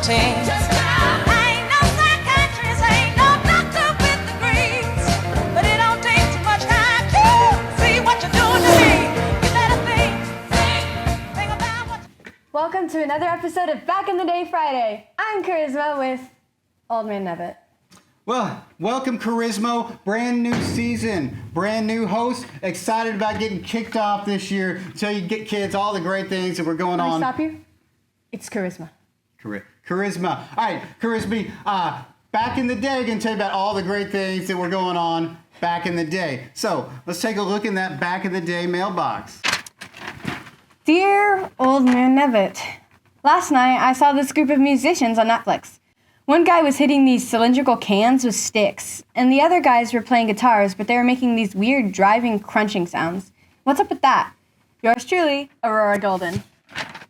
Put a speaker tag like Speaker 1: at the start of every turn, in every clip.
Speaker 1: teens. Ain't no psychiatrist, ain't no doctor with degrees, but it don't take too much time to see what you're doing to me. You better think about what.
Speaker 2: Welcome to another episode of Back in the Day Friday. I'm Charisma with Old Man Nevitt.
Speaker 3: Well, welcome Charisma, brand new season, brand new host, excited about getting kicked off this year so you get kids all the great things that were going
Speaker 2: Can I
Speaker 3: on.
Speaker 2: stop you? It's Charisma.
Speaker 3: Charisma. All right, Charisma, back in the day, I'm going to tell you about all the great things that were going on back in the day. So let's take a look in that back in the day mailbox.
Speaker 2: Dear Old Man Nevitt, last night I saw this group of musicians on Netflix. One guy was hitting these cylindrical cans with sticks, and the other guys were playing guitars, but they were making these weird driving, crunching sounds. What's up with that? Yours truly, Aurora Golden.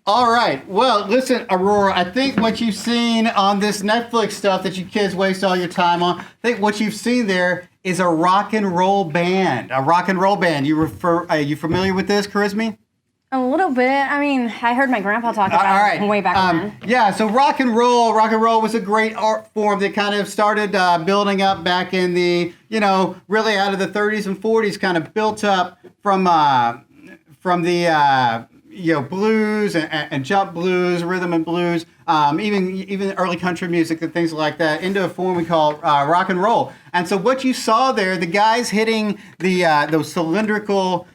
Speaker 3: All right. Well, listen, Aurora, I think what you've seen on this Netflix stuff that you kids waste all your time on, I think what you've seen there is a rock and roll band. A rock and roll band. Are you familiar with this, Charisma?
Speaker 2: A little bit. I mean, I heard my grandpa talk about it way back then.
Speaker 3: Yeah, so rock and roll was a great art form that kind of started building up back in the, really out of the 30s and 40s, kind of built up from the blues and jump blues, rhythm and blues, even early country music and things like that into a form we call rock and roll. And so what you saw there, the guys hitting those cylindrical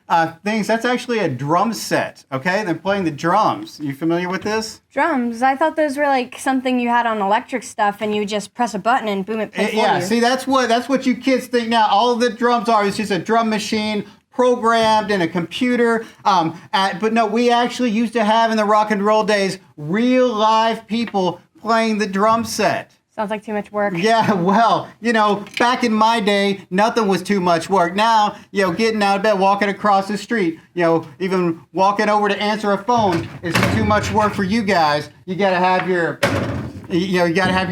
Speaker 3: things, that's actually a drum set, okay? They're playing the drums. You familiar with this?
Speaker 2: Drums? I thought those were like something you had on electric stuff and you just press a button and boom, it plays for you.
Speaker 3: Yeah, see, that's what you kids think now. All the drums are, it's just a drum machine programmed in a computer, but no, we actually used to have in the rock and roll days real live people playing the drum set.
Speaker 2: Sounds like too much work.
Speaker 3: Yeah, well, back in my day, nothing was too much work. Now, getting out of bed, walking across the street, even walking over to answer a phone is too much work for you guys. You gotta have your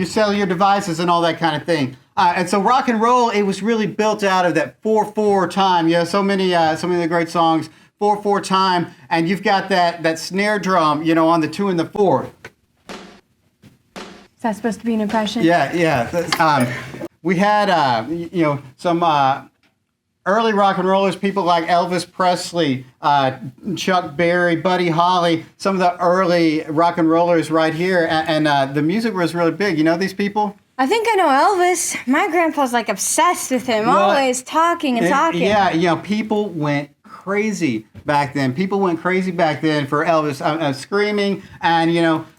Speaker 3: cellular devices and all that kind of thing. And so rock and roll, it was really built out of that 4/4 time. So many of the great songs, 4/4 time, and you've got that snare drum, on the 2 and the 4.
Speaker 2: Is that supposed to be an impression?
Speaker 3: Yeah. We had, some early rock and rollers, people like Elvis Presley, Chuck Berry, Buddy Holly, some of the early rock and rollers right here, and the music was really big. You know these people?
Speaker 2: I think I know Elvis. My grandpa's like obsessed with him, always talking and talking.
Speaker 3: Yeah, people went crazy back then. People went crazy back then for Elvis, screaming and,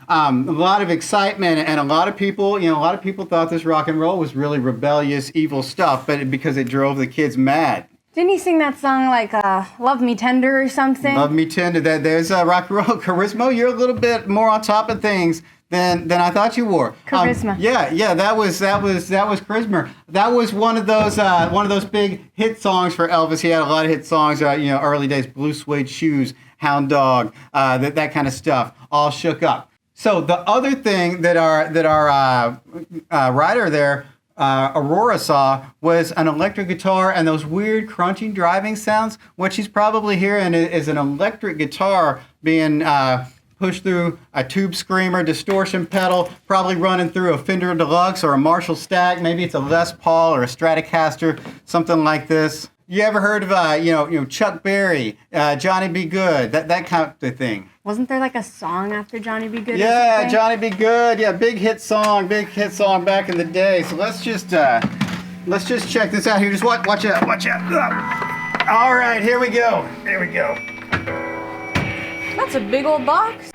Speaker 3: a lot of excitement. And a lot of people thought this rock and roll was really rebellious, evil stuff, but because it drove the kids mad.
Speaker 2: Didn't he sing that song like Love Me Tender or something?
Speaker 3: Love Me Tender. There's rock and roll. Charisma, you're a little bit more on top of things than I thought you were.
Speaker 2: Charisma.
Speaker 3: That was Charisma. That was one of those big hit songs for Elvis. He had a lot of hit songs, early days, Blue Suede Shoes, Hound Dog, that kind of stuff, All Shook Up. So the other thing that our writer there, Aurora, saw was an electric guitar and those weird crunching driving sounds. What she's probably hearing is an electric guitar being pushed through a tube screamer, distortion pedal, probably running through a Fender Deluxe or a Marshall Stack. Maybe it's a Les Paul or a Stratocaster, something like this. You ever heard of Chuck Berry, Johnny B. Good, that kind of thing?
Speaker 2: Wasn't there like a song after Johnny B. Good?
Speaker 3: Yeah, Johnny B. Good. Yeah, big hit song back in the day. So let's just check this out here. Just watch out. All right, here we go.
Speaker 2: That's a big old box.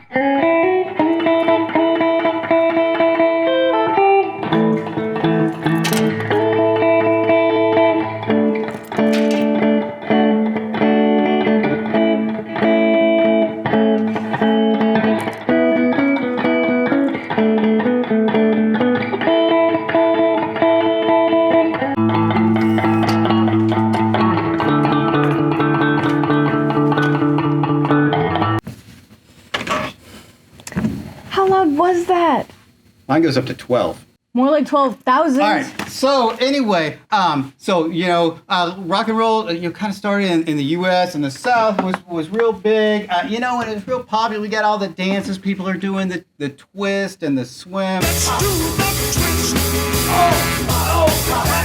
Speaker 2: How loud was that?
Speaker 3: Mine goes up to 12.
Speaker 2: More like 12,000.
Speaker 3: All right, So anyway, rock and roll, kind of started in the U.S. and the South was real big. And it was real popular. We got all the dances people are doing, the twist and the swim.
Speaker 4: Let's do the twist. Come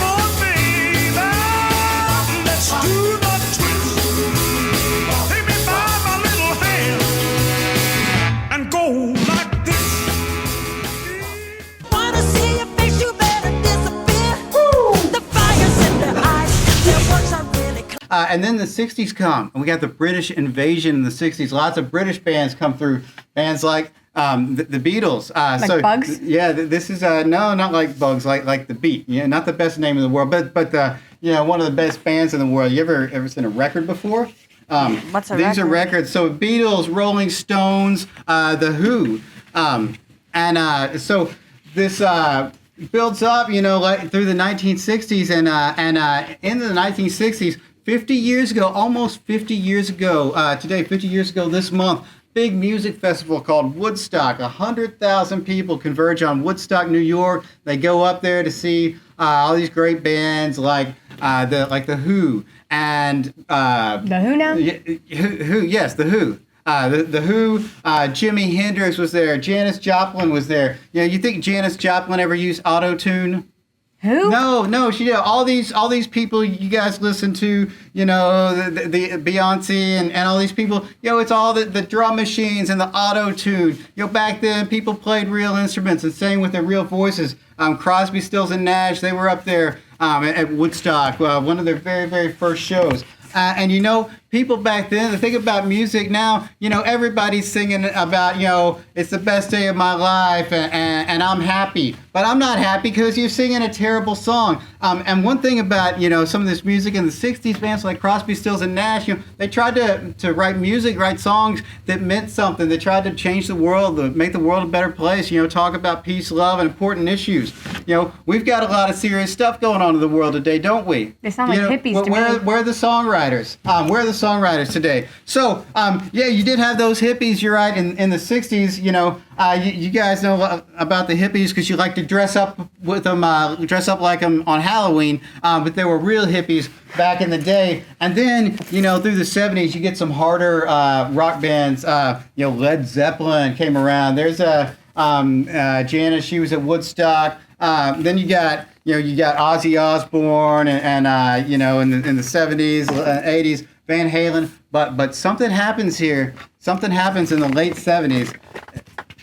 Speaker 4: on, baby. Let's do the twist. Take me by my little hand and go like this.
Speaker 1: Wanna see your face, you better disappear. The fire's in their eyes, their words are really
Speaker 3: And then the 60s come, and we got the British invasion in the 60s. Lots of British bands come through. Bands like the Beatles.
Speaker 2: Like Bugs?
Speaker 3: This is no, not like Bugs, like the Beat. Yeah, not the best name in the world, but one of the best bands in the world. You ever seen a record before?
Speaker 2: What's a
Speaker 3: These are
Speaker 2: record?
Speaker 3: records. So Beatles, Rolling Stones, the Who, so this builds up, like through the 1960s, and in the 1960s, 50 years ago, almost 50 years ago, today, 50 years ago this month, big music festival called Woodstock. 100,000 people converge on Woodstock, New York. They go up there to see all these great bands like the Who and
Speaker 2: The Who now?
Speaker 3: Who? Yes, the Who. The Who. Jimi Hendrix was there. Janis Joplin was there. You think Janis Joplin ever used auto-tune?
Speaker 2: Who?
Speaker 3: No, she did. All these people you guys listen to, the Beyonce and all these people, it's all the drum machines and the auto-tune. Back then people played real instruments and sang with their real voices. Crosby, Stills and Nash, they were up there at Woodstock, one of their very, very first shows. And people back then, the thing about music now, everybody's singing about, it's the best day of my life and I'm happy. But I'm not happy because you're singing a terrible song. And one thing about, some of this music in the 60s, bands like Crosby, Stills and Nash, they tried to write music, write songs that meant something. They tried to change the world, to make the world a better place, talk about peace, love, and important issues. We've got a lot of serious stuff going on in the world today, don't we?
Speaker 2: They sound like hippies to me.
Speaker 3: Where are the songwriters? Where are the songwriters today? So, you did have those hippies, you're right, in the 60s, you guys know about the hippies because you like to dress up with them, dress up like them on Halloween, but they were real hippies back in the day. And then, through the 70s, you get some harder rock bands. Led Zeppelin came around. There's Janis, she was at Woodstock. Then you got Ozzy Osbourne and in the 70s, 80s, Van Halen. But something happens here. Something happens in the late 70s.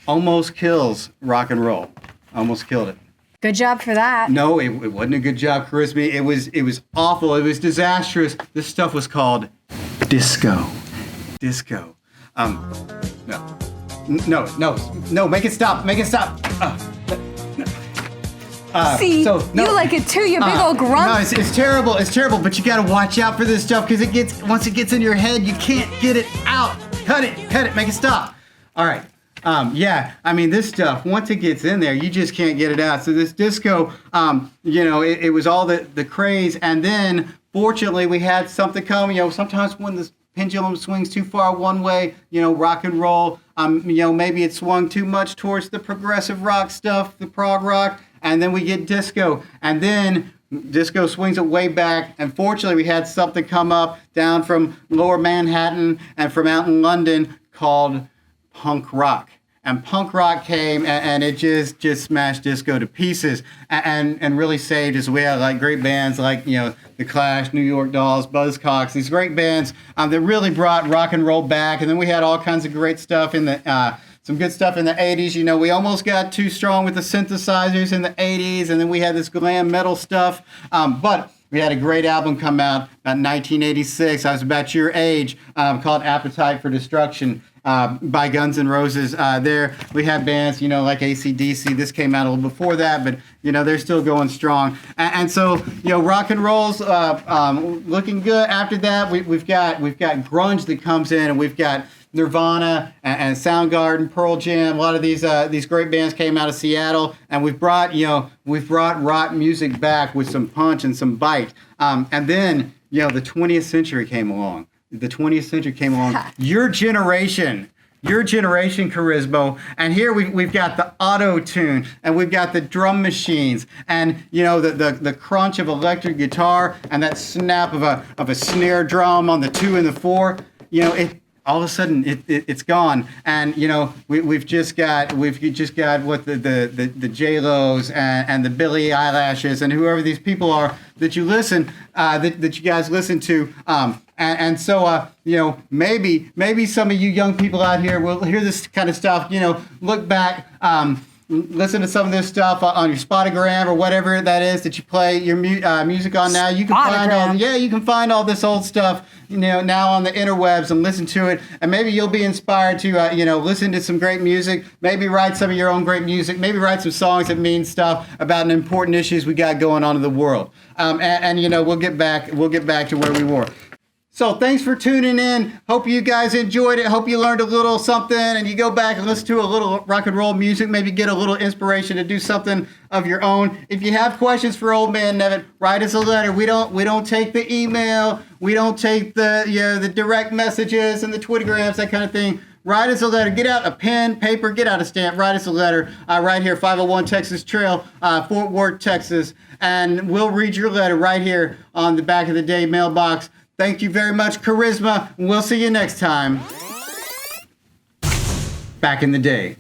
Speaker 3: Almost kills rock and roll. Almost killed it.
Speaker 2: Good job for that.
Speaker 3: No, it wasn't a good job, Charisma. It was awful. It was disastrous. This stuff was called disco. Disco. No. Make it stop. Make it stop.
Speaker 2: See, you like it too, you big old grump.
Speaker 3: No, it's terrible. It's terrible. But you got to watch out for this stuff because once it gets in your head, you can't get it out. Cut it. Make it stop. All right. This stuff, once it gets in there, you just can't get it out. So this disco, it was all the craze. And then, fortunately, we had something come. Sometimes when the pendulum swings too far one way, rock and roll, maybe it swung too much towards the progressive rock stuff, the prog rock, and then we get disco. And then disco swings it way back. And fortunately, we had something come up down from lower Manhattan and from out in London called punk rock. And punk rock came and it just smashed disco to pieces and really saved as well. Like great bands like, The Clash, New York Dolls, Buzzcocks, these great bands that really brought rock and roll back. And then we had all kinds of great stuff in the, some good stuff in the 80s. We almost got too strong with the synthesizers in the 80s. And then we had this glam metal stuff. But we had a great album come out about 1986. I was about your age, called Appetite for Destruction. By Guns N' Roses. There we had bands, like AC/DC. This came out a little before that, but they're still going strong. And so rock and roll's looking good. After that, we've got grunge that comes in, and we've got Nirvana and Soundgarden, Pearl Jam. A lot of these great bands came out of Seattle, and we've brought rock music back with some punch and some bite. And then the 20th century came along. The 20th century came along. Your generation your generation, Charisma. And here we've got the auto tune, and we've got the drum machines, and you know the crunch of electric guitar, and that snap of a snare drum on the 2 and the 4. You know, it all of a sudden it's gone, and you know we've just got what the J-Los and the Billie Eyelashes and whoever these people are that you listen that you guys listen to. And so, you know, maybe some of you young people out here will hear this kind of stuff, you know, look back, listen to some of this stuff on your Spotigram or whatever that is that you play your music on now. You can find all this old stuff, you know, now on the interwebs and listen to it. And maybe you'll be inspired to, you know, listen to some great music, maybe write some of your own great music, maybe write some songs that mean stuff about important issues we got going on in the world. And you know, we'll get back to where we were. So thanks for tuning in. Hope you guys enjoyed it. Hope you learned a little something, and you go back and listen to a little rock and roll music, maybe get a little inspiration to do something of your own. If you have questions for Old Man Nevitt, write us a letter. We don't take the email. We don't take the direct messages and the Twittergrams, that kind of thing. Write us a letter. Get out a pen, paper, get out a stamp. Write us a letter right here, 501 Texas Trail, Fort Worth, Texas. And we'll read your letter right here on the back of the day mailbox. Thank you very much, Charisma. We'll see you next time. Back in the day.